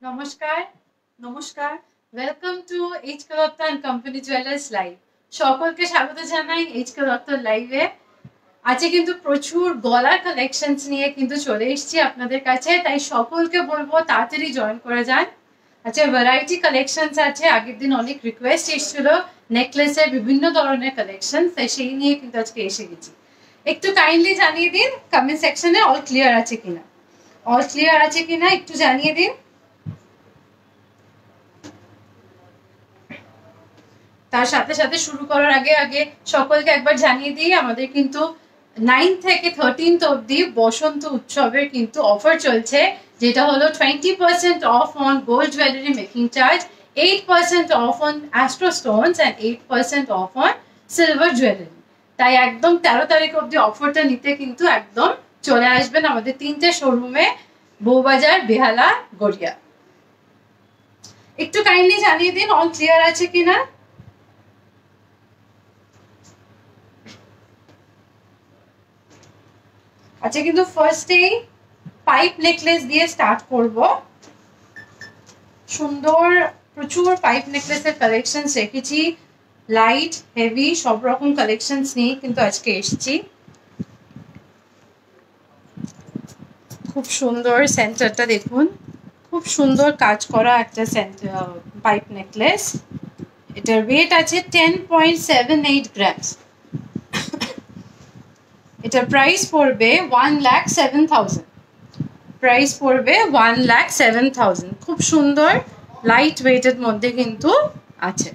নমস্কার নমস্কার welcome to H K Dutta and company jewellers live. সকলকে স্বাগত জানাই এইচ কে দত্ত লাইভে। আজকে কিন্তু প্রচুর গলার কালেকশনস নিয়ে কিন্তু চলে এসেছি আপনাদের কাছে, তাই সকলকে বলবো তাড়াতাড়ি জয়েন করে যান। আচ্ছা, ভ্যারাইটি কালেকশনস আছে। আগের দিন অনেক রিকোয়েস্ট এসেছিল নেকলেসের বিভিন্ন ধরনের কালেকশন, তাই সেই নিয়ে কিন্তু আজকে এসে গেছি। একটু কাইন্ডলি জানিয়ে দিন কমেন্ট সেকশনে অল ক্লিয়ার আছে কিনা, একটু জানিয়ে দিন। তার সাথে সাথে শুরু করার আগে সকলকে একবার জানিয়ে দিই, আমাদের কিন্তু 9 থেকে 13 অবধি বসন্ত উৎসবের কিন্তু অফার চলছে, যেটা হলো 20% off on gold jewellery making charge, 8% off on astro stones and 8% off on silver jewellery. তাই একদম 13 তারিখ অবধি অফারটা নিতে কিন্তু একদম চলে আসবেন আমাদের 3টে শোরুমে, বউবাজার, বেহালা, গড়িয়া। একটু কাইন্ডলি জানিয়ে দিন অল ক্লিয়ার আছে কিনা। আচ্ছা, কিন্তু ফার্স্টেই পাইপ নেকলেস দিয়ে স্টার্ট করব। সুন্দর প্রচুর পাইপ নেকলেসের কালেকশন রেখেছি, লাইট হেভি সব রকম কালেকশনস নিয়ে কিন্তু আজকে এসেছি। খুব সুন্দর সেন্টারটা দেখুন, খুব সুন্দর কাজ করা একটা পাইপ নেকলেস। এটার ওয়েট আছে 10.78 গ্রামস। এটার প্রাইস পড়বে 1,07,000। প্রাইস পড়বে 1,07,000। খুব সুন্দর লাইট ওয়েটের মধ্যে কিন্তু আছে।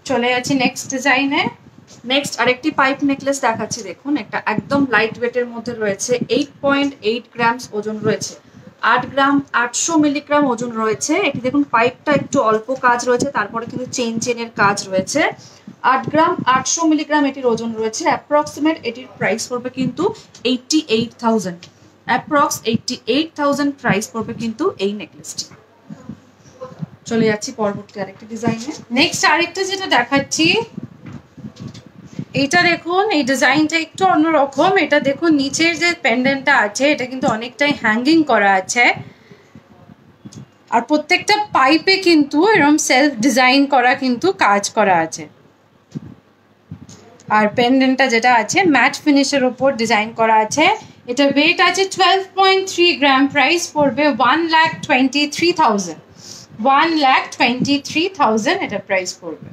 চলে যাচ্ছি নেক্সট ডিজাইনে। নেক্সট আরেকটি পাইপ নেকলেস দেখাচ্ছি। দেখুন, একটা একদম লাইট ওয়েটের মধ্যে রয়েছে, 8.8 গ্রামস ওজন রয়েছে, 8 গ্রাম 800 মিলিগ্রাম ওজন রয়েছে। এটি দেখুন, পাইপটা একটু অল্প কাজ রয়েছে, তারপরে কিন্তু চেনের কাজ রয়েছে। 8 গ্রাম 800 মিলিগ্রাম এটির ওজন রয়েছে। অ্যাপ্রক্সিমেট এটির প্রাইস পড়বে কিন্তু 88,000। অ্যাপ্রক্স 88,000 প্রাইস পড়বে কিন্তু এই নেকলেসটি। চলে যাচ্ছি পরবর্তী আরেকটি ডিজাইনে। নেক্সট আরেকটা যেটা দেখাচ্ছি, এটা দেখুন, এই ডিজাইনটা একটু অন্যরকম। এটা দেখুন, নিচের যে পেন্ডেন্টটা আছে এটা কিন্তু অনেকটাই হ্যাঙ্গিং করা আছে, আর প্রত্যেকটা পাইপে কিন্তু এরকম সেলফ ডিজাইন করা কিন্তু কাজ করা আছে। আর পেন্ডেন্টটা যেটা আছে ম্যাট ফিনিশের উপর ডিজাইন করা আছে। এটার ওয়েট আছে 12.3 গ্রাম। প্রাইস পড়বে 1,23,000। 1,23,000 এটা প্রাইস পড়বে।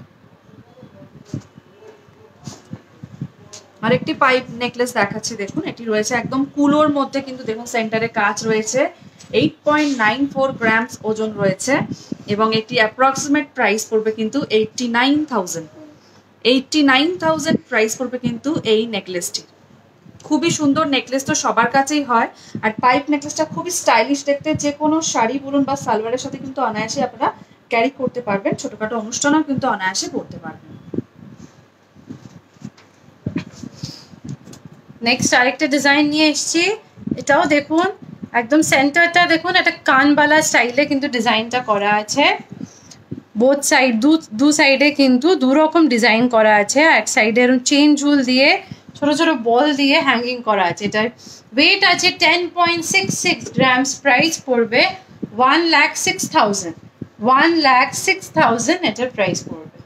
আরেকটি পাইপ নেকলেস দেখাচ্ছি। দেখুন, এটি রয়েছে একদম কুলোর মধ্যে, কিন্তু দেখুন সেন্টারে কাজ রয়েছে। 8.94 গ্রামস ওজন রয়েছে এবং এটি অ্যাপ্রক্সিমেট প্রাইস পড়বে কিন্তু 89,000। 89,000 প্রাইস পড়বে কিন্তু এই নেকলেসটি। খুবই সুন্দর নেকলেস তো সবার কাছেই হয়, আর পাইপ নেকলেসটা খুবই স্টাইলিশ দেখতে। যে কোনো শাড়ি বলুন বা সালোয়ারের সাথে কিন্তু অনায়াসে আপনারা ক্যারি করতে পারবেন, ছোটখাটো অনুষ্ঠানেও কিন্তু অনায়াসে পরতে পারবেন। নেক্সট আরেকটা ডিজাইন নিয়ে এসেছি। এটাও দেখুন, একদম সেন্টারটা দেখুন, একটা কানবালা স্টাইলে কিন্তু ডিজাইনটা করা আছে। বোথ সাইড দু সাইডে কিন্তু দু রকম ডিজাইন করা আছে। এক সাইডে চেন ঝুল দিয়ে ছোট ছোট বল দিয়ে হ্যাঙ্গিং করা আছে। এটার ওয়েট আছে 10.66 গ্রামস। প্রাইস পড়বে 1,06,000। 1,06,000 এটার প্রাইস পড়বে।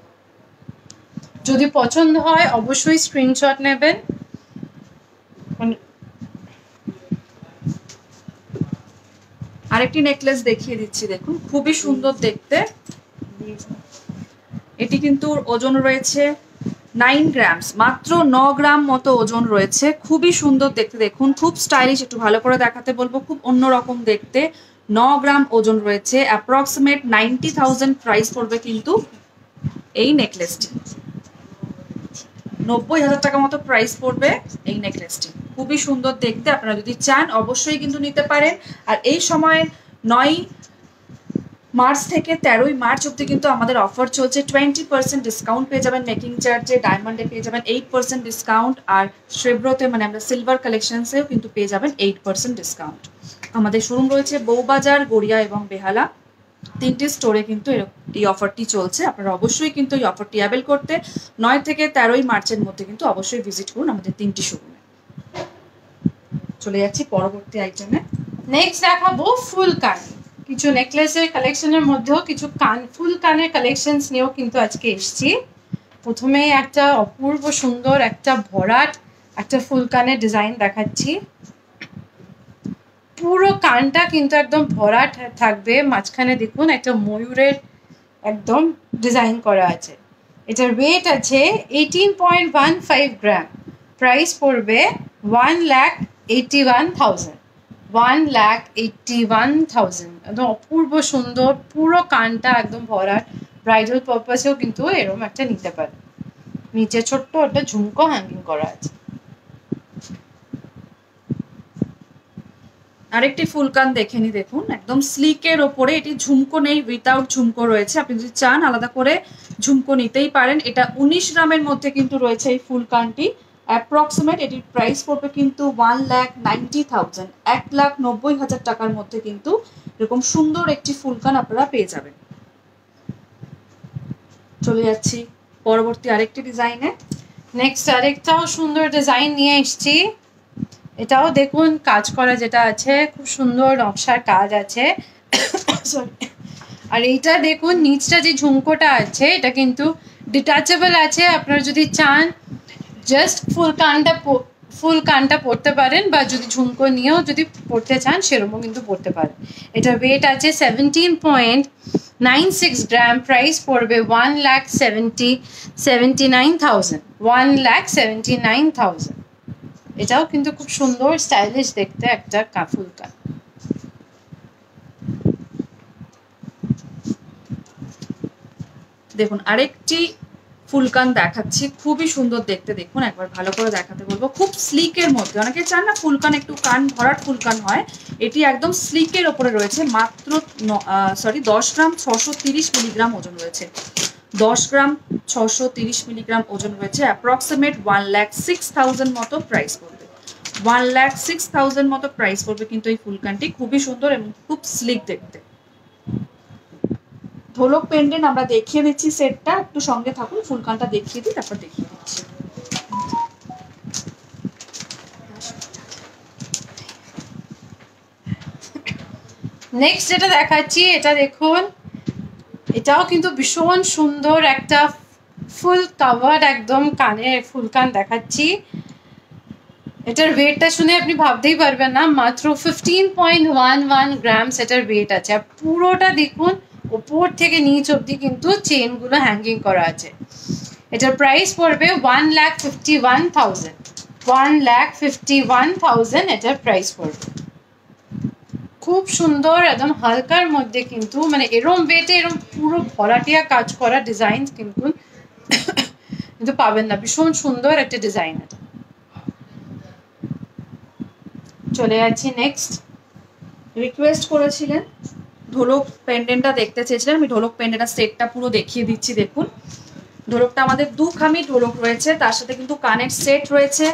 যদি পছন্দ হয় অবশ্যই স্ক্রিনশট নেবেন। আরেকটি নেকলেস দেখিয়ে দিচ্ছি। দেখুন, খুবই সুন্দর দেখতে। এটি কিন্তু ওজন রয়েছে 9 গ্রামস, মাত্র 9 গ্রাম মতো ওজন রয়েছে। খুবই সুন্দর দেখতে। দেখুন, খুব স্টাইলিশ। একটু ভালো করে দেখাতে বলবো, খুব অন্যরকম দেখতে। 9 গ্রাম ওজন রয়েছে। অ্যাপ্রক্সিমেট 90,000 প্রাইস পড়বে কিন্তু এই নেকলেসটি। 90,000 টাকা মতো প্রাইস পড়বে এই নেকলেসটি। খুবই সুন্দর দেখতে। আপনারা যদি চান অবশ্যই কিন্তু নিতে পারেন। আর এই সময় 9 মার্চ থেকে 13 মার্চ অব্দি কিন্তু আমাদের অফার চলছে। 20% ডিসকাউন্ট পেয়ে যাবেন মেকিং চার্জে। ডায়মন্ডে পেয়ে যাবেন 8% ডিসকাউন্ট, আর শ্রেব্রতে মানে আমরা সিলভার কালেকশনসেও কিন্তু পেয়ে যাবেন 8% ডিসকাউন্ট। আমাদের শোরুম রয়েছে বউবাজার, গড়িয়া এবং বেহালা। 3টে স্টোরে কিন্তু এই অফারটি চলছে। আপনারা অবশ্যই কিন্তু এই অফারটি অ্যাভেল করতে 9 থেকে 13 মার্চের মধ্যে কিন্তু অবশ্যই ভিজিট করুন আমাদের 3টি শোরুমে। চলে যাচ্ছি পরবর্তী আইটেমে। নেক্সট দেখাবো ফুল কান, কিছু নেকলেসের কালেকশনের মধ্যেও কিছু ফুল কানের কালেকশনস নিয়েও কিন্তু আজকে এসেছি। প্রথমে একটা অপূর্ব সুন্দর একটা ভরাট একটা ফুল কানের ডিজাইন দেখাচ্ছি। পুরো কানটা কিন্তু একদম ভরাট থাকবে, মাঝখানে দেখুন একটা ময়ূরের একদম ডিজাইন করা আছে। এটার ওয়েট আছে 18.15 গ্রাম, প্রাইস পড়বে 1,81,000। 1,81,000, একদম অপূর্ব সুন্দর, পুরো কানটা একদম ভরাট। ব্রাইডাল পারপাসেও কিন্তু এরকম একটা নিতে পারে। নিচে ছোট্ট একটা ঝুমকো হ্যাঙ্গিং করা আছে। আরেকটি ফুলকান দেখে নি, দেখুন একদম স্লিকের ওপরে, এটি ঝুমকো নেই, উইথাউট ঝুমকো রয়েছে। আপনি যদি চান আলাদা করে ঝুমকো নিতেই পারেন। এটা 19 গ্রামের মধ্যে কিন্তু রয়েছে এই ফুলকানটি। অ্যাপ্রক্সিমেট এটির প্রাইস পড়বে কিন্তু 1,90,000, 1,90,000 টাকার মধ্যে কিন্তু এরকম সুন্দর একটি ফুলকান আপনারা পেয়ে যাবেন। চলে যাচ্ছি পরবর্তী আরেকটি ডিজাইনে। নেক্সট আরেকটাও সুন্দর ডিজাইন নিয়ে এসেছি। এটাও দেখুন কাজ করা যেটা আছে, খুব সুন্দর নকশার কাজ আছে। আর এইটা দেখুন নিচটা যে ঝুমকোটা আছে এটা কিন্তু ডিটাচেবল আছে। আপনারা যদি চান জাস্ট ফুল কানটা পরতে পারেন, বা যদি ঝুমকো নিয়েও যদি পরতে চান সেরকমও কিন্তু পরতে পারেন। এটার ওয়েট আছে 17.96 গ্রাম, প্রাইস পড়বে 1,79,000। 1,79,000। এটাও কিন্তু খুব সুন্দর স্টাইলিশ দেখতে একটা ফুল কান। দেখুন আরেকটি ফুলকান দেখাচ্ছি, খুবই সুন্দর দেখতে। দেখুন একবার ভালো করে দেখাতে বলবো, খুব স্লিকের মধ্যে। অনেকে চান না ফুলকান একটু কান ভরাট ফুলকান হয়, এটি একদম স্লিকের ওপরে রয়েছে। মাত্র 10 গ্রাম 630 মিলিগ্রাম ওজন রয়েছে। 10 গ্রাম 630 মিলিগ্রাম ওজন রয়েছে। অ্যাপ্রক্সিমেট 1,06,000 মতো প্রাইস পড়বে। 1,06,000 মতো প্রাইস পড়বে কিন্তু এই ফুলকানটি। খুবই সুন্দর এবং খুব স্লিক দেখতে। ঢোলক পেন্ডেন্ট আমরা দেখিয়ে দিচ্ছি সেটটা, একটু সঙ্গে থাকুন। ফুলকানটা দেখিয়ে দিই, তারপর দেখিয়ে দিচ্ছি। নেক্সট যেটা দেখাচ্ছি এটা দেখুন, এটাও কিন্তু ভীষণ সুন্দর একটা ফুল কাভার একদম কানের ফুলকান দেখাচ্ছি। এটার ওয়েটটা শুনে আপনি ভাবতেই পারবেন না, মাত্র 15.11 গ্রাম এটার ওয়েট আছে। আর পুরোটা দেখুন উপর থেকে নিচ অবধি কিন্তু চেনগুলো হ্যাঙ্গিং করা আছে। এটার প্রাইস পড়বে 1,51,000। 1,51,000 এটার প্রাইস পড়বে। খুব সুন্দর একদম হালকার মধ্যে কিন্তু, মানে এরম ওয়েটে এরম পুরো ভরাটিয়া কাজ করা ডিজাইন কিন্তু পাবেন না। ভীষণ সুন্দর একটা ডিজাইন এটা। চলে যাচ্ছি নেক্সট। রিকোয়েস্ট করেছিলেন ঢোলক পেন্ডেন্টটা দেখতে চেয়েছিলেন, আমি ঢোলক পেন্ডেন্টটা সেটটা পুরো দেখিয়ে দিচ্ছি। দেখুন ঢোলকটা আমাদের 2 খামি ঢোলক রয়েছে, তার সাথে কিন্তু কানের সেট রয়েছে।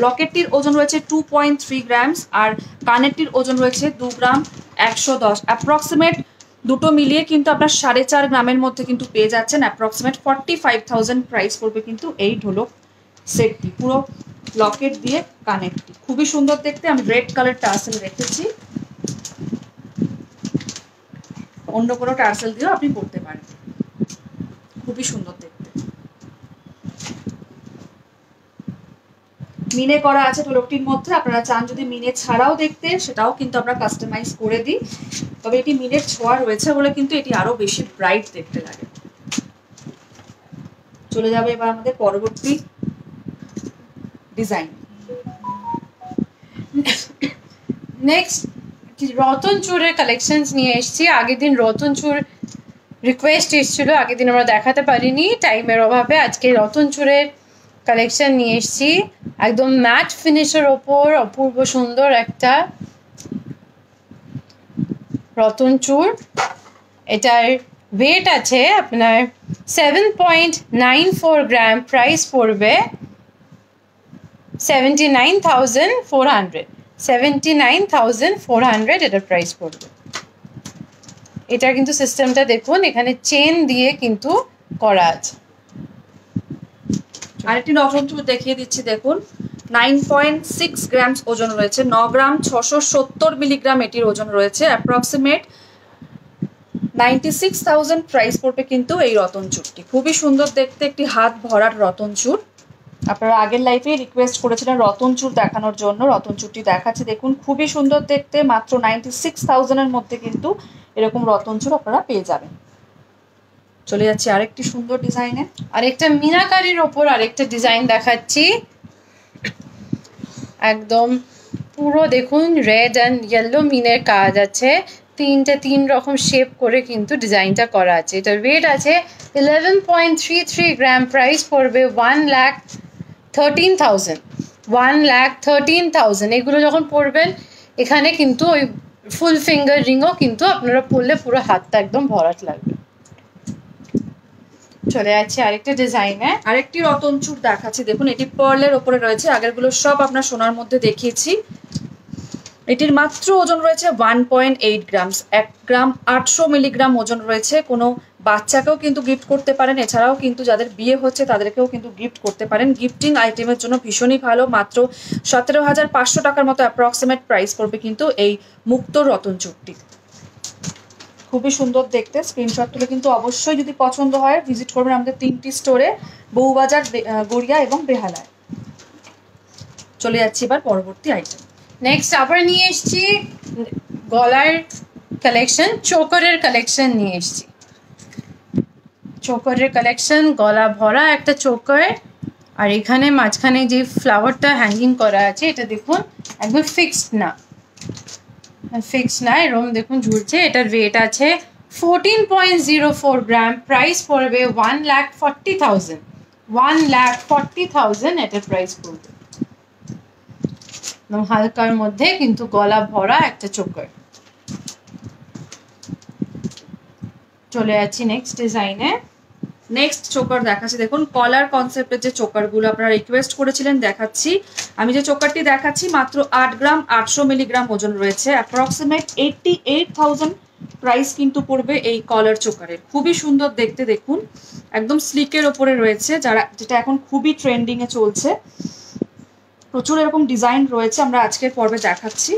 লকেটটির ওজন রয়েছে 2.3 গ্রামস, আর কানেরটির ওজন রয়েছে 2 গ্রাম 110। অ্যাপ্রক্সিমেট দুটো মিলিয়ে কিন্তু আপনার 4.5 গ্রামের মধ্যে কিন্তু পেয়ে যাচ্ছেন। অ্যাপ্রক্সিমেট 45,000 প্রাইস পড়বে কিন্তু এই ঢোলক সেটটি, পুরো লকেট দিয়ে কানেরটি। খুবই সুন্দর দেখতে। আমি রেড কালার টার্সেল রেখেছি, অন্য কোনো টার্সেল দিয়েও আপনি পরতে পারেন। খুবই সুন্দর দেখতে। মিনে করা আছে ঢোলকটির মধ্যে। আপনারা চান যদি মিনে ছাড়াও দেখতে, সেটাও কিন্তু আমরা কাস্টমাইজ করে দিই। তবে এটি মিনের ছোঁয়া রয়েছে বলে কিন্তু এটি আরো বেশি ব্রাইট দেখতে লাগে। চলে যাবে এবার আমাদের পরবর্তী ডিজাইন। নেক্সট রতন চূড়ের কালেকশনস নিয়ে এসেছি। আগের দিন রতন চূড় রিকোয়েস্ট এসেছিল, আগের দিন আমরা দেখাতে পারিনি টাইমের অভাবে। আজকে রতন চূড়ের কালেকশন নিয়ে এসেছি, একদম ম্যাট ফিনিশের ওপর অপূর্ব সুন্দর একটা রতন চূড়। এটার ওয়েট আছে আপনার 7.94 গ্রাম, প্রাইস পড়বে 79,400। 79,400 এটার প্রাইস পড়বে। এটার কিন্তু সিস্টেমটা দেখুন, এখানে চেন দিয়ে কিন্তু করা আছে। আরেকটি রতন চূড় দেখিয়ে দিচ্ছি। দেখুন 9.6 গ্রামস ওজন রয়েছে, 9 গ্রাম 670 মিলিগ্রাম এটির ওজন রয়েছে। অ্যাপ্রক্সিমেট 96,000 প্রাইস পড়বে কিন্তু এই রতন চুরটি। খুবই সুন্দর দেখতে একটি হাত ভরার রতন চুর। আপনারা আগের লাইফে রিকোয়েস্ট করেছিলেন রতন চুর দেখানোর জন্য, রতন চুরটি দেখাচ্ছি। দেখুন খুবই সুন্দর দেখতে, মাত্র 96,000 এর মধ্যে কিন্তু এরকম রতন চুর আপনারা পেয়ে যাবেন। চলে যাচ্ছি আরেকটি সুন্দর ডিজাইনে। আরেকটা মিনাকারির ওপর আরেকটা ডিজাইন দেখাচ্ছি। একদম পুরো দেখুন রেড অ্যান্ড ইয়েলো মিনের কাজ আছে, তিন রকম শেপ করে কিন্তু ডিজাইনটা করা আছে। এটার ওয়েট আছে 11.33 গ্রাম। প্রাইস পড়বে 1,13,000। 1,13,000 এগুলো যখন পরবেন এখানে কিন্তু ওই ফুল ফিঙ্গার রিংও কিন্তু আপনারা পরলে পুরো হাতটা একদম ভরাট লাগবে। চলে যাচ্ছে আরেকটা ডিজাইনে। আরেকটি রতন চুর দেখাচ্ছি। দেখুন এটি পার্লের ওপরে রয়েছে, আগেরগুলো সব আপনার সোনার মধ্যে দেখিয়েছি। এটির মাত্র ওজন রয়েছে 1.8 গ্রামস, 1 গ্রাম 800 মিলিগ্রাম ওজন রয়েছে। কোনো বাচ্চাকেও কিন্তু গিফট করতে পারেন, এছাড়াও কিন্তু যাদের বিয়ে হচ্ছে তাদেরকেও কিন্তু গিফট করতে পারেন। গিফটিং আইটেমের জন্য ভীষণই ভালো। মাত্র 17,500 টাকার মতো অ্যাপ্রক্সিমেট প্রাইস পড়বে কিন্তু এই মুক্ত রতন চুরটি। খুবই সুন্দর দেখতে। স্ক্রিনশট তুলে কিন্তু অবশ্যই যদি পছন্দ হয় ভিজিট করবেন আমাদের 3টি স্টোরে, বউবাজার, গড়িয়া এবং বেহালায়। চলে যাচ্ছি এবার পরবর্তী আইটেম। নেক্সট আবার নিয়ে এসছি গলার কালেকশন, চোকারের কালেকশন নিয়ে এসছি। চোকারের কালেকশন, গলা ভরা একটা চোকার, আর এখানে মাঝখানে যে ফ্লাওয়ারটা হ্যাঙ্গিং করা আছে এটা দেখুন একদম ফিক্সড না, এরকম দেখুন ঝুলছে। এটার ওয়েট আছে 14.04 গ্রাম। প্রাইস পড়বে 1,40,000। 1,40,000 এটার প্রাইস পড়বে। হালকার মধ্যে কিন্তু গলা ভরা একটা চোকার। চলে যাচ্ছি নেক্সট ডিজাইনে। নেক্সট চোকার দেখাচ্ছি। দেখুন কলার কনসেপ্টের যে চোকারগুলো আপনারা রিকোয়েস্ট করেছিলেন দেখাচ্ছি। আমি যে চোকারটি দেখাচ্ছি মাত্র 8 গ্রাম 800 মিলিগ্রাম ওজন রয়েছে। অ্যাপ্রক্সিমেট 88,000 প্রাইস কিন্তু পড়বে এই কলার চোকারের। খুবই সুন্দর দেখতে, দেখুন একদম স্লিকের ওপরে রয়েছে, যেটা এখন খুবই ট্রেন্ডিংয়ে চলছে। প্রচুর এরকম ডিজাইন রয়েছে, আমরা আজকের পর্বে দেখাচ্ছি।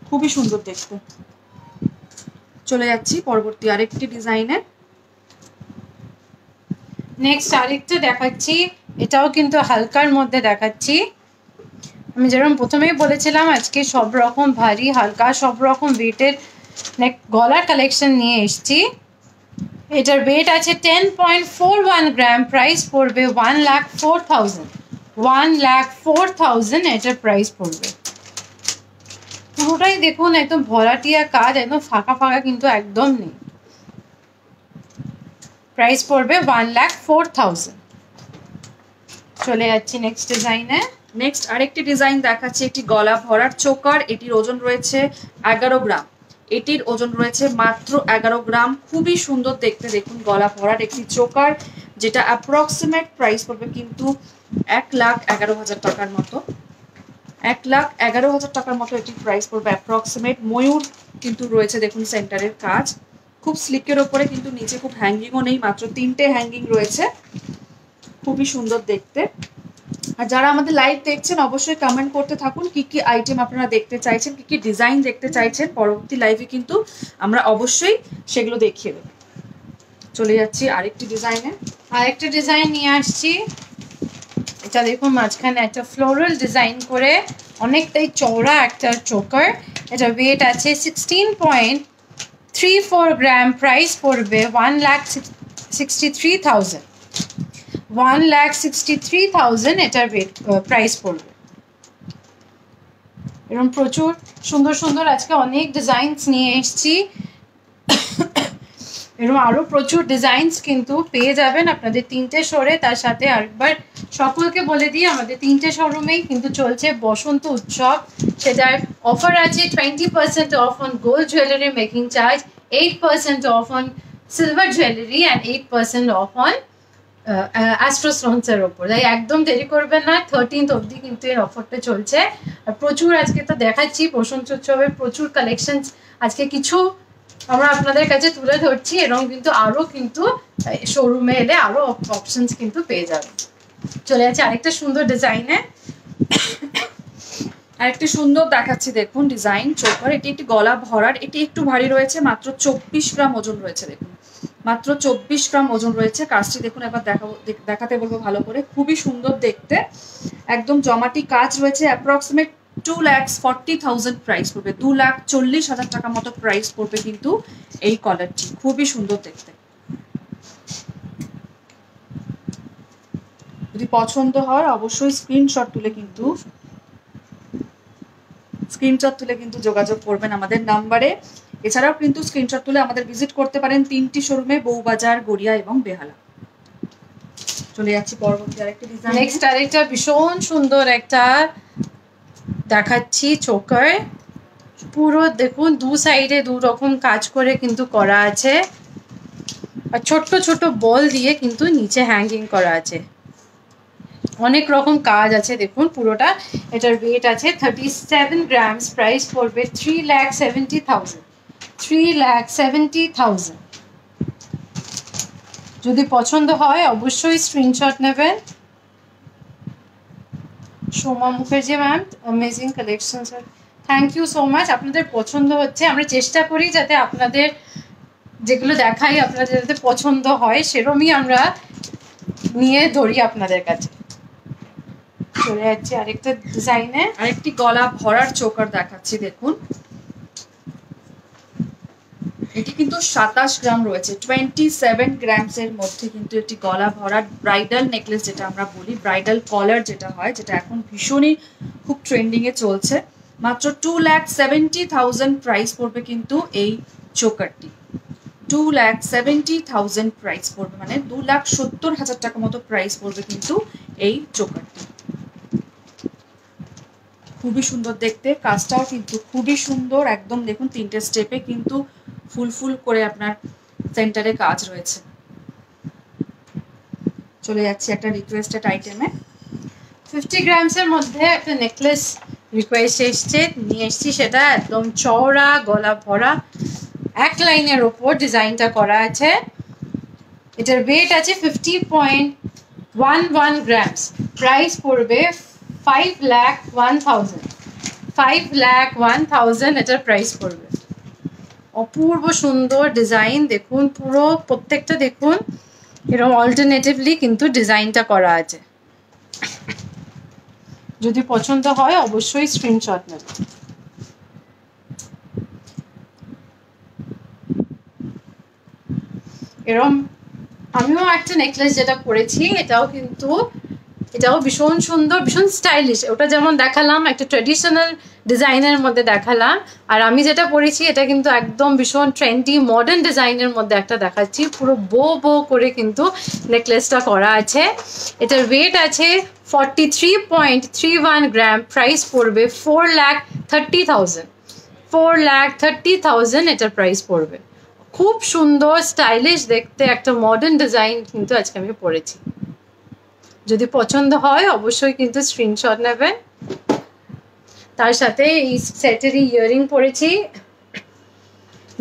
খুবই সুন্দর দেখতে। চলে যাচ্ছি পরবর্তী আরেকটি ডিজাইনে। নেক্সট আরেকটা দেখাচ্ছি, এটাও কিন্তু হালকার মধ্যে দেখাচ্ছি। আমি যেরকম প্রথমেই বলেছিলাম আজকে সব রকম ভারী হালকা সব রকম ওয়েটের গলার কালেকশন নিয়ে এসছি। এটার ওয়েট আছে 10.41 গ্রাম। প্রাইস পড়বে 1,04,000। 1,04,000 এটার প্রাইস পড়বে। পুরোটাই দেখুন একদম ভরাটিয়া কাজ, একদম ফাঁকা কিন্তু একদম নেই। প্রাইস পড়বে 1,04,000। চলে যাচ্ছি নেক্সট ডিজাইনে। নেক্সট আরেকটি ডিজাইন দেখাচ্ছি, একটি গলা ভরার চোকার। এটির ওজন রয়েছে 11 গ্রাম। এটির ওজন রয়েছে মাত্র 11 গ্রাম। খুবই সুন্দর দেখতে, দেখুন গলা ভরার একটি চোকার, যেটা অ্যাপ্রক্সিমেট প্রাইস পড়বে কিন্তু 1,11,000 টাকার মতো। 1,11,000 টাকার মতো এটির প্রাইস পড়বে অ্যাপ্রক্সিমেট। ময়ূর কিন্তু রয়েছে দেখুন সেন্টারের কাজ, খুব স্লিকের ওপরে, কিন্তু নিচে খুব হ্যাঙ্গিংও নেই, মাত্র 3টে হ্যাঙ্গিং রয়েছে। খুবই সুন্দর দেখতে। আর যারা আমাদের লাইভ দেখছেন অবশ্যই কমেন্ট করতে থাকুন কি কি আইটেম আপনারা দেখতে চাইছেন, কি কি ডিজাইন দেখতে চাইছেন। পরবর্তী লাইভে কিন্তু আমরা অবশ্যই সেগুলো দেখিয়ে দেব। চলে যাচ্ছি আরেকটি ডিজাইনে। আরেকটা ডিজাইন নিয়ে আসছি। এটা দেখুন মাঝখানে একটা ফ্লোরাল ডিজাইন করে অনেকটাই চওড়া একটা চোকার। এটা ওয়েট আছে 16.34 গ্রাম। প্রাইস পড়বে 1,63,000। 1,63,000 এটার প্রাইস পড়বে। এরকম প্রচুর সুন্দর সুন্দর আজকে অনেক ডিজাইনস নিয়ে এসেছি। এরকম আরো প্রচুর ডিজাইনস কিন্তু পেয়ে যাবেন আপনাদের 3টে শোরে। তার সাথে আরেকবার সকলকে বলে দিই আমাদের 3টে শোরুমেই কিন্তু চলছে বসন্ত উৎসব। সেটার অফার আছে 20% off on gold jewellery making charge, 8% off on silver jewellery and 8% off on অ্যাস্ট্রোস্টোনসের ওপর। তাই একদম দেরি করবেন না, 13th অবধি কিন্তু এর অফারটা চলছে। আর প্রচুর আজকে তো দেখাচ্ছি বসন্ত উৎসবের প্রচুর কালেকশনস আজকে কিছু আমরা আপনাদের কাছে তুলে ধরছি, এরকম কিন্তু আরো কিন্তু শোরুমে এলে আরো অপশনস কিন্তু পেয়ে যাবেন। চলে যাচ্ছে আরেকটা সুন্দর ডিজাইনে। আরেকটি সুন্দর দেখাচ্ছি দেখুন ডিজাইন চোকার। এটি একটি গলা ভরার, এটি একটু ভারী রয়েছে, মাত্র 24 গ্রাম ওজন রয়েছে। দেখুন মাত্র 24 গ্রাম ওজন রয়েছে। কাজটি দেখুন একবার দেখাতে বলবো ভালো করে, খুবই সুন্দর দেখতে, একদম জমাটি কাজ রয়েছে। অ্যাপ্রক্সিমেট 2,40,000 প্রাইস পড়বে, 2,40,000 টাকা মতো প্রাইস পড়বে কিন্তু এই কলারটি, খুবই সুন্দর দেখতে। যদি পছন্দ হয় অবশ্যই স্ক্রিনশট তুলে কিন্তু যোগাযোগ করবেন আমাদের নাম্বারে। এছাড়াও কিন্তু স্ক্রিনশট তুলে আমাদের ভিজিট করতে পারেন 3টি শোরুমে, বউবাজার, গড়িয়া এবং বেহালা। চলে যাচ্ছি পরবর্তী আরেকটা ডিজাইন। নেক্সট আরেকটা ভীষণ সুন্দর একটা দেখাচ্ছি চোকার। পুরো দেখুন দু সাইডে দু রকম কাজ করে কিন্তু করা আছে, আর ছোট্ট ছোট্ট বল দিয়ে কিন্তু নিচে হ্যাঙ্গিং করা আছে। অনেক রকম কাজ আছে দেখুন পুরোটা। এটার ওয়েট আছে 37 গ্রামস, প্রাইস পড়বে 3,70,000। 3,70,000। যদি পছন্দ হয় অবশ্যই স্ক্রিনশট নেবেন। Soma Mukherjee ma'am, amazing collection sir, thank you so much. আপনাদের পছন্দ হচ্ছে, আমরা চেষ্টা করি যাতে আপনাদের যেগুলো দেখাই আপনাদের যাতে পছন্দ হয় সেরকমই আমরা নিয়ে ধরি আপনাদের কাছে। চলে যাচ্ছে আরেকটা ডিজাইনে। আরেকটি গলা ভরার চোকার দেখাচ্ছি দেখুন। এটি কিন্তু 27 গ্রাম রয়েছে, 27 গ্রামস এর মধ্যে কিন্তু একটি গলা ভরার ব্রাইডাল নেকলেস, যেটা আমরা বলি ব্রাইডাল কলার যেটা হয়, যেটা এখন ভীষণই খুব ট্রেন্ডিং এ চলছে। মাত্র 2,70,000 প্রাইস পড়বে কিন্তু এই চোকারটি। 2,70,000 প্রাইস পড়বে, মানে 2,70,000 টাকা মতো প্রাইস পড়বে কিন্তু এই চোকারটি। খুবই সুন্দর দেখতে, কাজটাও কিন্তু খুবই সুন্দর, একদম দেখুন 3টে স্টেপে কিন্তু ফুল ফুল করে আপনার সেন্টারে কাজ রয়েছে। চলে যাচ্ছি একটা রিকোয়েস্টেড আইটেমে। 50 গ্রামসের মধ্যে একটা নেকলেস রিকোয়েস্ট এসছে, নিয়ে এসছি, সেটা একদম চওড়া গলা ভরা এক লাইনের ওপর ডিজাইনটা করা আছে। এটার ওয়েট আছে 50.11 গ্রামস, প্রাইস পড়বে 5,01,000। 5,01,000 এটার প্রাইস পড়বে। অপূর্ব সুন্দর ডিজাইন দেখুন, পুরো প্রত্যেকটা দেখুন এরকম অল্টারনেটিভলি কিন্তু ডিজাইনটা করা আছে। যদি পছন্দ হয় অবশ্যই স্ক্রিনশট নেবেন। এরকম আমিও একটা নেকলেস যেটা পরেছি, এটাও ভীষণ সুন্দর, ভীষণ স্টাইলিশ। ওটা যেমন দেখালাম একটা ট্রেডিশনাল ডিজাইনের মধ্যে দেখালাম, আর আমি যেটা পরেছি এটা কিন্তু একদম ভীষণ ট্রেন্ডি মডার্ন ডিজাইনের মধ্যে একটা দেখাচ্ছি। পুরো বো করে কিন্তু নেকলেসটা করা আছে। এটার ওয়েট আছে 43.31 গ্রাম, প্রাইস পড়বে 4,30,000। 4,30,000 এটার প্রাইস পড়বে। খুব সুন্দর স্টাইলিশ দেখতে একটা মডার্ন ডিজাইন কিন্তু আজকে আমি পরেছি। যদি পছন্দ হয় অবশ্যই কিন্তু স্ক্রিনশট নেবেন। তার সাথে এই সেটেরই ইয়ারিং পরেছি।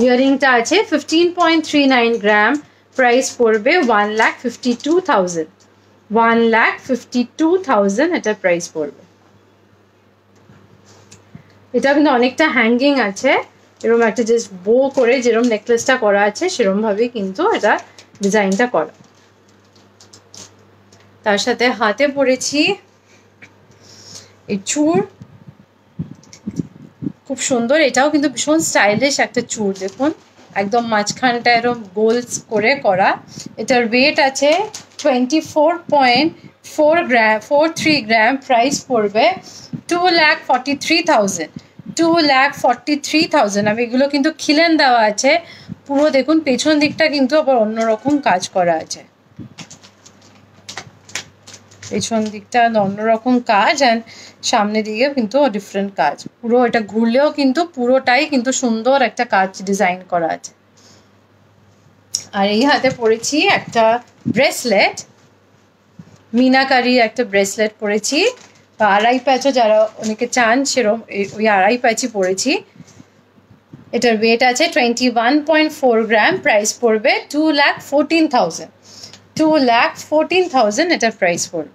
ইয়ারিংটা আছে 15.39 গ্রাম, প্রাইস পড়বে 1,52,000। 1,52,000 এটার প্রাইস পড়বে। এটা কিন্তু অনেকটা হ্যাঙ্গিং আছে, এরকম একটা জাস্ট বো করে যেরকম নেকলেসটা করা আছে সেরকম ভাবেই কিন্তু এটা ডিজাইনটা করা। তার সাথে হাতে পরেছি এই চূড়, খুব সুন্দর, এটাও কিন্তু ভীষণ স্টাইলিশ একটা চূড় দেখুন, একদম মাঝখানটা এরকম গোলস করে করা। এটার ওয়েট আছে 24.43 গ্রাম, প্রাইস পড়বে 2,43,000। 2,43,000। আমি এগুলো কিন্তু খিলেন দেওয়া আছে পুরো দেখুন, পেছন দিকটা কিন্তু আবার অন্যরকম কাজ করা আছে, পেছন দিকটা অন্যরকম কাজ, অ্যান্ড সামনে দিকেও কিন্তু ডিফারেন্ট কাজ। পুরো এটা ঘুরলেও কিন্তু পুরোটাই কিন্তু সুন্দর একটা কাজ ডিজাইন করা আছে। আর এই হাতে পরেছি একটা ব্রেসলেট, মিনাকারি একটা ব্রেসলেট পরেছি, বা আড়াই প্যাচও যারা অনেকে চান সেরকম ওই আড়াই প্যাচই পরেছি। এটার ওয়েট আছে 21.4 গ্রাম, প্রাইস পড়বে 2,14,000। 2,14,000 এটার প্রাইস পড়বে।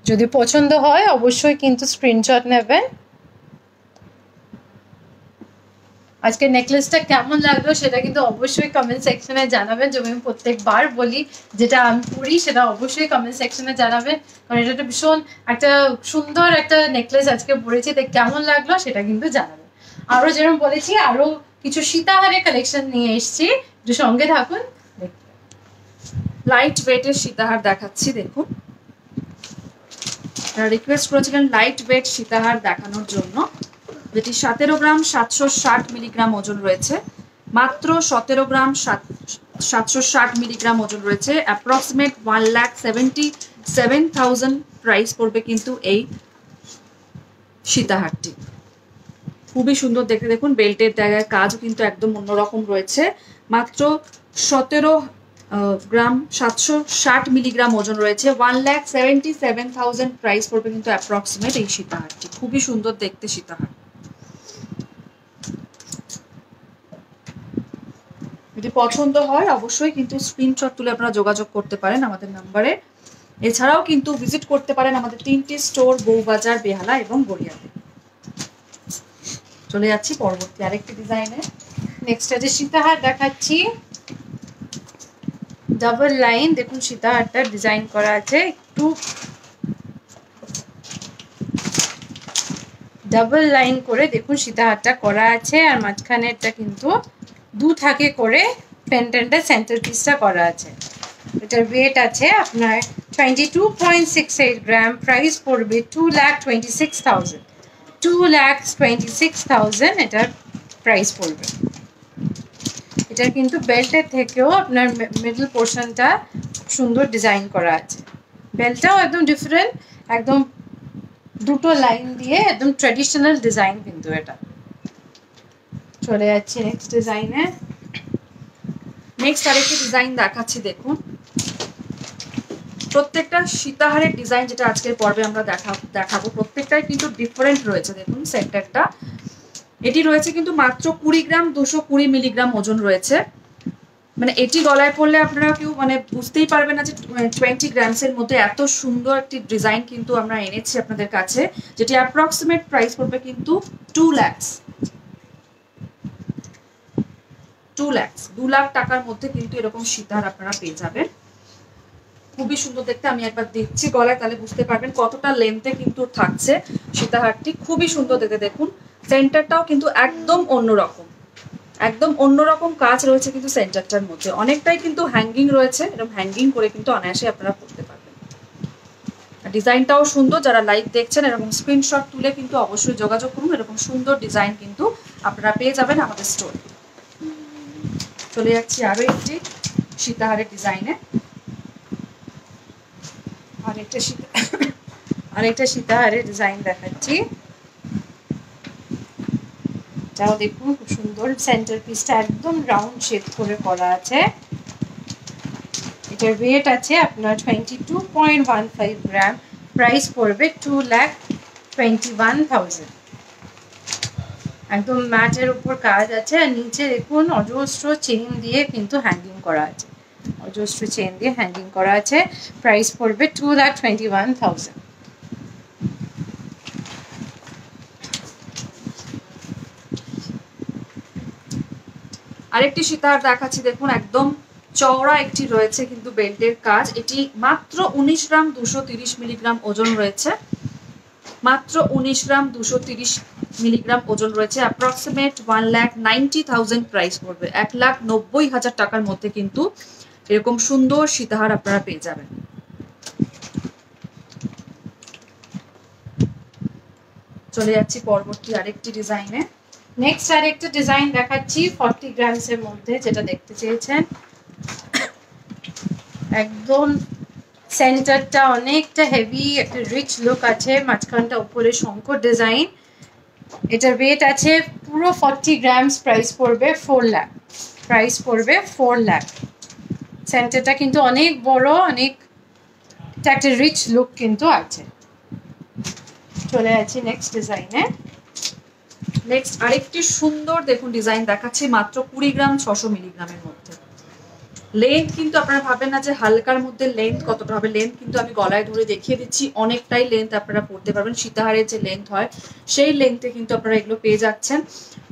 যদি পছন্দ হয় অবশ্যই কিন্তু স্ক্রিনশট নেবেন। আজকে নেকলেসটা কেমন লাগলো সেটা কিন্তু অবশ্যই কমেন্ট সেকশনে জানাবেন। যেমন আমি প্রত্যেকবার বলি, যেটা আমি পড়ি সেটা অবশ্যই কমেন্ট সেকশনে জানাবেন, কারণ এটা একটা ভীষণ একটা সুন্দর একটা নেকলেস আজকে পড়েছি, তাই কেমন লাগলো সেটা কিন্তু জানাবেন। আরো যেরকম বলেছি আরো কিছু সীতাহারের কালেকশন নিয়ে এসেছি, একটু সঙ্গে থাকুন। লাইট ওয়েটের সীতাহার দেখাচ্ছি দেখুন। রিকোয়েস্ট করেছিলেন লাইট ওয়েট সীতাহার দেখানোর জন্য, যেটি 17 গ্রাম 760 মিলিগ্রাম ওজন রয়েছে, মাত্র 17 গ্রাম 760 মিলিগ্রাম ওজন রয়েছে, অ্যাপ্রক্সিমেট 1,77,000 প্রাইস পড়বে কিন্তু এই সীতাহারটি। খুবই সুন্দর দেখতে, দেখুন বেল্টের জায়গায় কাজও কিন্তু একদম অন্যরকম রয়েছে। মাত্র 17 গ্রাম 760 মিলিগ্রাম ওজন রয়েছে, 1,77,000 প্রাইস পড়বে কিন্তু অ্যাপ্রক্সিমেট এই সীতাহারটি। খুবই সুন্দর দেখতে সীতাহার। যদি পছন্দ হয় অবশ্যই কিন্তু স্ক্রিনশট তুলে আপনারা যোগাযোগ করতে পারেন আমাদের নাম্বারে। এছাড়াও কিন্তু ভিজিট করতে পারেন আমাদের 3টি স্টোর, বউবাজার, বেহালা এবং গড়িয়াতে। চলে যাচ্ছি পরবর্তী আরেকটি ডিজাইনে। নেক্সট আছে সীতাহার দেখাচ্ছি, ডাবল লাইন। দেখুন সীতাহারটা ডিজাইন করা আছে, একটু ডাবল লাইন করে দেখুন সীতাহারটা করা আছে, আর মাঝখানেরটা কিন্তু দু থাকে করে পেন্ডেন্টের সেন্টার পিসটা করা আছে। এটার ওয়েট আছে আপনার 22.68 গ্রাম, প্রাইস পড়বে 2,26,000। 2,26,000 এটার প্রাইস পড়বে। এটার কিন্তু বেল্টের থেকেও আপনার মিডল পোর্শনটা সুন্দর ডিজাইন করা আছে। বেল্টটাও একদম ডিফারেন্ট, একদম দুটো লাইন দিয়ে একদম ট্র্যাডিশনাল ডিজাইন কিন্তু এটা। চলে যাচ্ছে নেক্সট ডিজাইনে। নেক্সট আরেকটি ডিজাইন দেখাচ্ছি দেখুন। প্রত্যেকটা সীতাহারের ডিজাইন যেটা আজকের পর্বে আমরা দেখাবো প্রত্যেকটাই কিন্তু ডিফারেন্ট রয়েছে। দেখুন সেন্টারটা এটি রয়েছে কিন্তু মাত্র 20 গ্রাম 220 মিলিগ্রাম ওজন রয়েছে। মানে এটি গলায় পড়লে আপনারা কেউ মানে বুঝতেই পারবেন না যে 20 গ্রামসের মধ্যে এত সুন্দর একটি ডিজাইন কিন্তু আমরা এনেছি আপনাদের কাছে, যেটি অ্যাপ্রক্সিমেট প্রাইস পড়বে কিন্তু 2 লাখ টাকার মধ্যে কিন্তু এরকম সীতাহার আপনারা পেয়ে যাবেন। খুবই সুন্দর দেখতে। আমি একবার দিচ্ছি গলায়, তাহলে বুঝতে পারবেন কতটা লেন্থে কিন্তু থাকছে সীতাহারটি। খুবই সুন্দর দেখতে। দেখুন সেন্টারটাও কিন্তু একদম অন্যরকম কাজ রয়েছে কিন্তু সেন্টারটার মধ্যে। অনেকটাই কিন্তু হ্যাঙ্গিং রয়েছে, এরকম হ্যাঙ্গিং করে কিন্তু অনায়াসে আপনারা পড়তে পারবেন। ডিজাইনটাও সুন্দর। যারা লাইভ দেখছেন এরকম স্ক্রিনশট তুলে কিন্তু অবশ্যই যোগাযোগ করুন। এরকম সুন্দর ডিজাইন কিন্তু আপনারা পেয়ে যাবেন আমাদের স্টোরে। চলে যাচ্ছি আরো একটি সীতাহারের ডিজাইনে। আরেকটা সীতাহারের ডিজাইন দেখাচ্ছি। এটাও দেখুন খুব সুন্দর, সেন্টার পিসটা একদম রাউন্ড শেপ করে করা আছে। এটার ওয়েট আছে আপনার 22.15 গ্রাম, প্রাইস পড়বে 2,21,000। একদম ম্যাটের উপর কাজ আছে, আর নিচে দেখুন অজস্র চেইন দিয়ে কিন্তু হ্যাঙ্গিং করা আছে, অজস্র চেইন দিয়ে হ্যাঙ্গিং করা আছে। প্রাইস পড়বে 2,21,000। আরেকটি সীতাহার দেখাচ্ছি দেখুন, একদম চওড়া একটি রয়েছে কিন্তু বেল্টের কাজ। এটি মাত্র 19 গ্রাম 230 মিলিগ্রাম ওজন রয়েছে, মাত্র 19 গ্রাম 230 মিলিগ্রাম ওজন রয়েছে। অ্যাপ্রক্সিমেট 1,90,000 প্রাইস পড়বে। 1,90,000 টাকার মধ্যে কিন্তু এরকম সুন্দর সীতাহার আপনারা পেয়ে যাবেন। চলে যাচ্ছি পরবর্তী আরেকটি ডিজাইনে। নেক্সট আরেকটা ডিজাইন দেখাচ্ছি 40 গ্রামসের মধ্যে, যেটা দেখতে চেয়েছেন। একদম সেন্টারটা অনেকটা হেভি, একটা রিচ লুক আছে, মাঝখানটা উপরে শঙ্কর ডিজাইন। এটার ওয়েট আছে পুরো 40 গ্রামস, প্রাইস পড়বে 4 লাখ। প্রাইস পড়বে 4 লাখ। সেন্টারটা কিন্তু অনেক বড়, অনেক একটা রিচ লুক কিন্তু আছে। চলে যাচ্ছি নেক্সট ডিজাইনে। নেক্সট আরেকটি সুন্দর দেখুন ডিজাইন দেখাচ্ছি, মাত্র 20 গ্রাম 600 মিলিগ্রামের মধ্যে। লেন্থ কিন্তু আপনারা ভাবেন না যে হালকার মধ্যে লেন্থ কতটা হবে, লেন্থ কিন্তু আমি গলায় ধরে দেখিয়ে দিচ্ছি, অনেকটাই লেন্থ আপনারা পড়তে পারবেন। সীতাহারের যে লেন্থ হয় সেই লেন্থে কিন্তু আপনারা এগুলো পেয়ে যাচ্ছেন।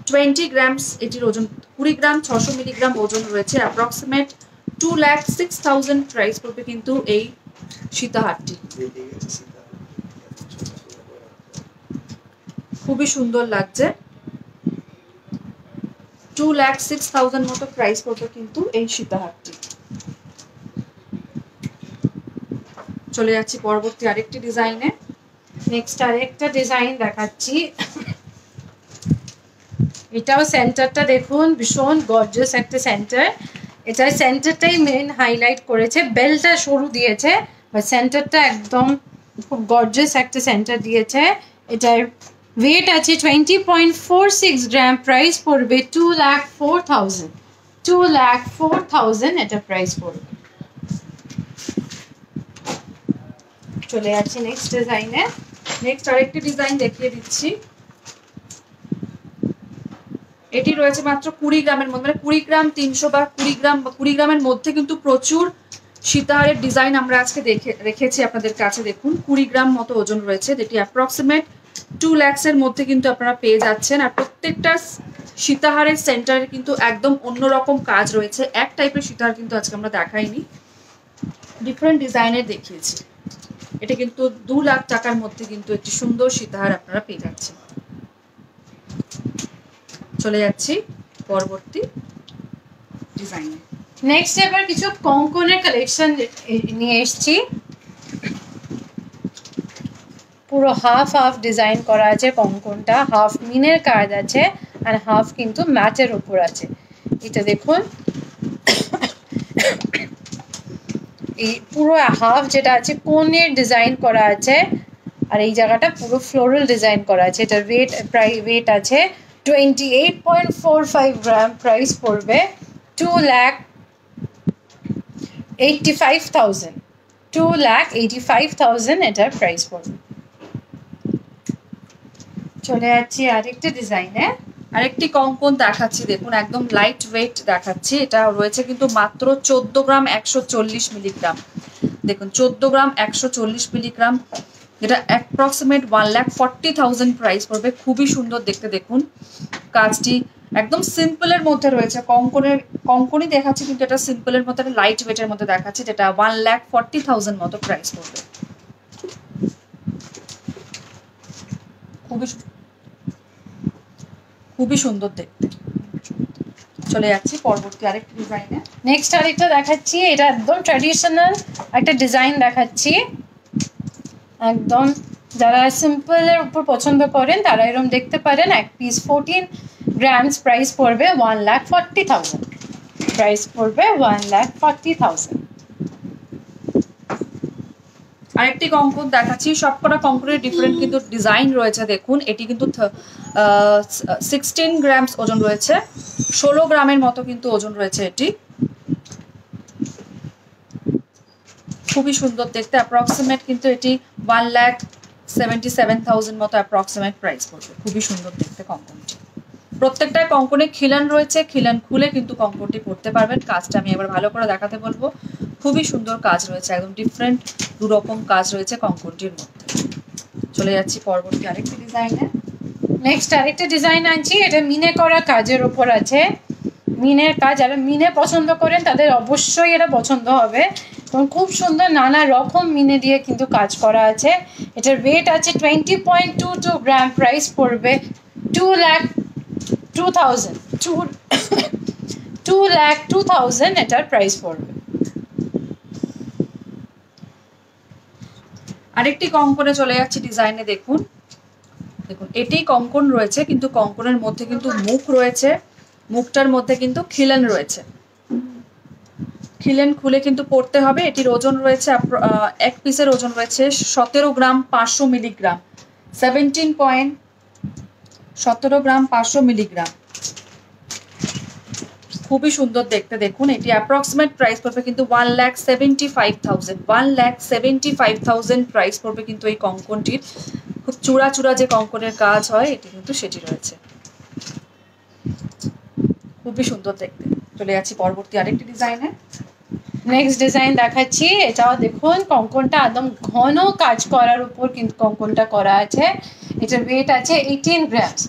20 গ্রামস এটির ওজন, 20 গ্রাম 600 মিলিগ্রাম ওজন রয়েছে। অ্যাপ্রক্সিমেট 2,06,000 প্রাইস পড়বে কিন্তু এই সীতাহারটি। খুবই সুন্দর লাগছে, 2,06,000 মতো প্রাইস পড়বে কিন্তু এই সীতাহারটি। চলে যাচ্ছি পরবর্তী আরেকটি ডিজাইনে। নেক্সট আরেকটা ডিজাইন দেখাচ্ছি। এটাও সেন্টারটা দেখুন, ভীষণ গর্জিয়াস একটা সেন্টার। এটার সেন্টারটাই মেন হাইলাইট করেছে, বেলটা সরু দিয়েছে বাট সেন্টারটা একদম খুব গর্জিয়াস একটা সেন্টার দিয়েছে। এটার ওয়েট আছে 20.46 গ্রাম, প্রাইস পড়বে 2,04,000। 2,04,000 এটা প্রাইস পড়বে। চলে যাচ্ছি নেক্সট ডিজাইনে। নেক্সট আরেকটি ডিজাইন দেখিয়ে দিচ্ছি। এটি রয়েছে মাত্র 20 গ্রামের মধ্যে, মানে 20 গ্রাম 300 বা 20 গ্রাম বা 20 গ্রামের মধ্যে কিন্তু প্রচুর সীতাহারের ডিজাইন আমরা আজকে রেখেছি আপনাদের কাছে। দেখুন 20 গ্রাম মতো ওজন রয়েছে, যেটি অ্যাপ্রক্সিমেট 2 lakhs-এর মধ্যে কিন্তু আপনারা পেয়ে যাচ্ছেন। আর প্রত্যেকটা সীতাহারের সেন্টারে কিন্তু একদম অন্যরকম কাজ রয়েছে, এক টাইপের সীতাহার কিন্তু আজকে আমরা দেখাইনি, ডিফারেন্ট ডিজাইনের দেখিয়েছি। এটা কিন্তু 2 লাখ টাকার মধ্যে কিন্তু একটি সুন্দর সীতাহার আপনারা পেয়ে যাচ্ছেন। চলে যাচ্ছি পরবর্তী ডিজাইনে। নেক্সট এবার কিছু কঙ্কনের কালেকশন নিয়ে এসেছি। পুরো হাফ হাফ ডিজাইন করা আছে কঙ্কনটা, হাফ মিনের কাজ আছে আর হাফ কিন্তু ম্যাটের উপর আছে। এটা দেখুন, এই পুরো হাফ যেটা আছে কোনের ডিজাইন করা আছে আর এই জায়গাটা পুরো ফ্লোরাল ডিজাইন করা আছে। এটা ওয়েট আছে 28.45 গ্রাম, প্রাইস পড়বে 2,85,000। 2,85,000 এটার প্রাইস পড়বে। চলে যাচ্ছি আরেকটা ডিজাইনে। আরেকটি কঙ্কন দেখাচ্ছি, দেখুন একদম লাইট ওয়েট দেখাচ্ছি। এটা রয়েছে কিন্তু মাত্র 14 গ্রাম 140 মিলিগ্রাম। দেখুন 14 গ্রাম 140 মিলিগ্রাম, যেটা অ্যাপ্রক্সিমেট 1,40,000 প্রাইস পড়বে। খুবই সুন্দর দেখতে, দেখুন কাজটি একদম সিম্পলের মধ্যে রয়েছে। কঙ্কনই দেখাচ্ছি কিন্তু এটা সিম্পলের মধ্যে, লাইট ওয়েটের মধ্যে দেখাচ্ছি, যেটা 1,40,000 মতো প্রাইস পড়বে। খুবই সুন্দর দেখতে। চলে যাচ্ছি পরবর্তী আরেকটা ডিজাইনে। নেক্সট আরেকটা দেখাচ্ছি, এটা একদম ট্র্যাডিশনাল একটা ডিজাইন দেখাচ্ছি। একদম যারা সিম্পলের উপর পছন্দ করেন তারা এরকম দেখতে পারেন। এক পিস 14 গ্রামস, প্রাইস পড়বে 1,40,000। প্রাইস পড়বে 1,40,000। আরেকটি কঙ্কন দেখাচ্ছি, সবকটা কঙ্কনের ডিফারেন্ট কিন্তু ডিজাইন রয়েছে। দেখুন এটি কিন্তু 16 গ্রামস ওজন রয়েছে, 16 গ্রামের মতো কিন্তু ওজন রয়েছে এটি। খুবই সুন্দর দেখতে, অ্যাপ্রক্সিমেট কিন্তু এটি 1,77,000 মতো অ্যাপ্রক্সিমেট প্রাইস পড়বে। খুবই সুন্দর দেখতে কঙ্কনটি। প্রত্যেকটা কঙ্কনে খিলান রয়েছে, খিলান খুলে কিন্তু কঙ্কনটি পড়তে পারবেন। কাজটা আমি এবার ভালো করে দেখাতে বলবো। খুবই সুন্দর কাজ রয়েছে, একদম ডিফারেন্ট দুরকম কাজ রয়েছে কঙ্কনটির মধ্যে। চলে যাচ্ছি পরবর্তী আরেকটি ডিজাইনে। নেক্সট আরেকটা ডিজাইন আনছি, এটা মিনে করা কাজের উপর আছে। মিনের কাজ, যারা মিনে পছন্দ করেন তাদের অবশ্যই এটা পছন্দ হবে। এবং খুব সুন্দর নানা রকম মিনে দিয়ে কিন্তু কাজ করা আছে। এটার ওয়েট আছে 20.22 গ্রাম, প্রাইস পড়বে 2,02,000 এটার প্রাইস পড়বে। আরেকটি কঙ্কনে চলে যাচ্ছি ডিজাইনে। দেখুন দেখুন এটি কঙ্কন রয়েছে, কিন্তু কঙ্কনের মধ্যে কিন্তু মুখ রয়েছে, মুখটার মধ্যে কিন্তু খিলেন রয়েছে। খিলেন খুলে কিন্তু পড়তে হবে। এটির ওজন রয়েছে, এক পিসের ওজন রয়েছে 17 গ্রাম 500 মিলিগ্রাম, 17 গ্রাম 500 মিলিগ্রাম। খুবই সুন্দর দেখতে, দেখুন এটি অ্যাপ্রক্সিমেট প্রাইস পড়বে কিন্তু 1,75,000। 1,75,000 প্রাইস পড়বে কিন্তু এই কঙ্কনটির। খুব চূড়া চূড়া যে কঙ্কনের কাজ হয় এটি কিন্তু সেটি রয়েছে। খুবই সুন্দর দেখতে। চলে যাচ্ছি পরবর্তী আরেকটি ডিজাইনে। নেক্সট ডিজাইন দেখাচ্ছি। এটাও দেখুন কঙ্কনটা একদম ঘন কাজ করার উপর কিন্তু কঙ্কনটা করা আছে। এটার ওয়েট আছে 18 গ্রামস,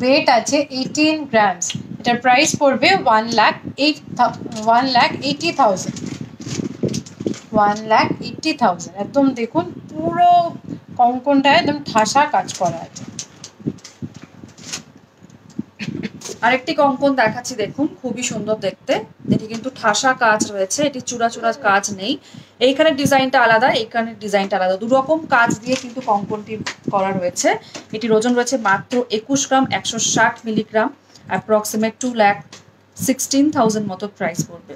ওয়েট আছে 18 গ্রামস। এটার প্রাইস পড়বে 1,80,000, 1,80,000। একদম দেখুন পুরো কঙ্কনটা একদম ঠাসা কাজ করা আছে। আরেকটি কঙ্কন দেখাচ্ছি, দেখুন খুবই সুন্দর দেখতে। এটি কিন্তু ঠাসা কাজ রয়েছে, এটি চূড়া চূড়া কাজ নেই। এইখানে ডিজাইনটা আলাদা, এইখানে ডিজাইনটা আলাদা, দুরকম কাজ দিয়ে কিন্তু কঙ্কনটি করা রয়েছে। এটির ওজন রয়েছে মাত্র 21 গ্রাম, 160 মিলিগ্রাম, অ্যাপ্রক্সিমেট 2,16,000 মতো প্রাইস পড়বে,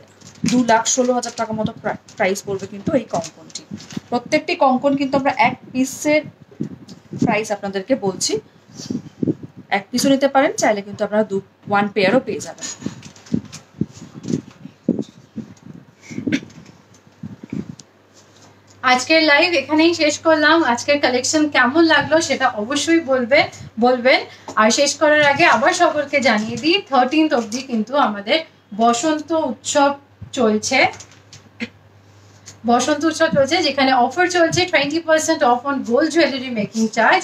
2,16,000 টাকা মতো প্রাইস পড়বে কিন্তু এই কঙ্কনটি। প্রত্যেকটি কঙ্কন কিন্তু আমরা এক পিসের প্রাইস আপনাদেরকে বলছি, এক পিসও নিতে পারেন, চাইলে কিন্তু আপনারা 1 পেয়ারও পেয়ে যাবেন। আজকের লাইভ এখানেই শেষ করলাম। আজকের কালেকশন কেমন লাগলো সেটা অবশ্যই বলবেন। আর শেষ করার আগে আবার সকলকে জানিয়ে দিই 13th অবধি কিন্তু আমাদের বসন্ত উৎসব চলছে। যেখানে অফার চলছে 20% off on gold jewellery making charge,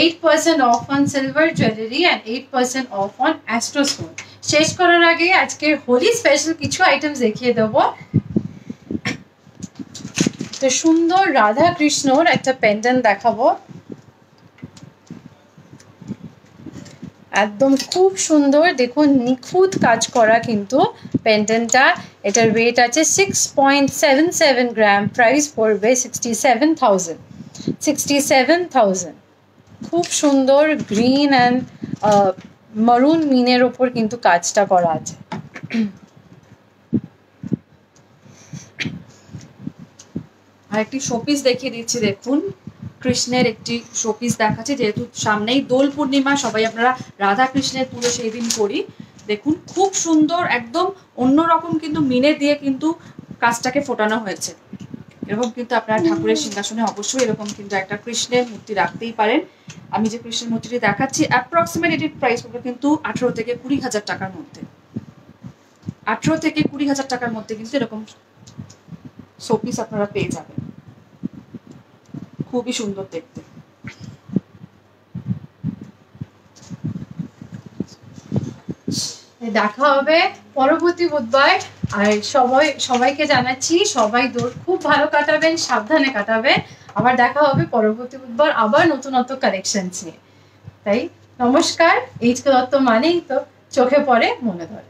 8% off on silver jewellery and 8% off on astro stone. শেষ করার আগে আজকের হোলি স্পেশাল কিছু আইটেমস দেখিয়ে দেবো। তো সুন্দর রাধা কৃষ্ণর একটা পেন্ডেন্ট দেখাবো, একদম খুব সুন্দর দেখুন, নিখুঁত কাজ করা কিন্তু পেন্ডেন্টটা। এটার ওয়েট আছে 6.77 গ্রাম, প্রাইস পড়বে 67,000। খুব সুন্দর গ্রিন অ্যান্ড মারুন মিনের ওপর কিন্তু কাজটা করা আছে। আর একটি শোপিস দেখিয়ে দিচ্ছি, দেখুন কৃষ্ণের একটি শোপিস দেখাচ্ছে, যেহেতু সামনেই দোল পূর্ণিমা, সবাই আপনারা রাধা কৃষ্ণের পুজো সেই দিন করি। দেখুন খুব সুন্দর, একদম অন্যরকম কিন্তু মিনে দিয়ে কিন্তু কাজটাকে ফোটানো হয়েছে। এরকম কিন্তু আপনারা ঠাকুরের সিংহাসনে অবশ্যই এরকম কিন্তু একটা কৃষ্ণের মূর্তি রাখতেই পারেন। আমি যে কৃষ্ণের মূর্তিটি দেখাচ্ছি অ্যাপ্রক্সিমেট এটির প্রাইস পড়বে কিন্তু 18 থেকে 20,000 টাকার মধ্যে, 18 থেকে 20,000 টাকার মধ্যে কিন্তু এরকম শোপিস আপনারা পেয়ে যাবেন, খুবই সুন্দর দেখতে। দেখা হবে পরবর্তী বুধবার। আর সবাইকে জানাচ্ছি সবাই দোল খুব ভালো কাটাবেন, সাবধানে কাটাবেন। আবার দেখা হবে পরবর্তী বুধবার আবার নতুনত্ব কালেকশন নিয়ে। তাই নমস্কার। এইচ কে দত্ত মানেই তো চোখে পড়ে মনে ধরে।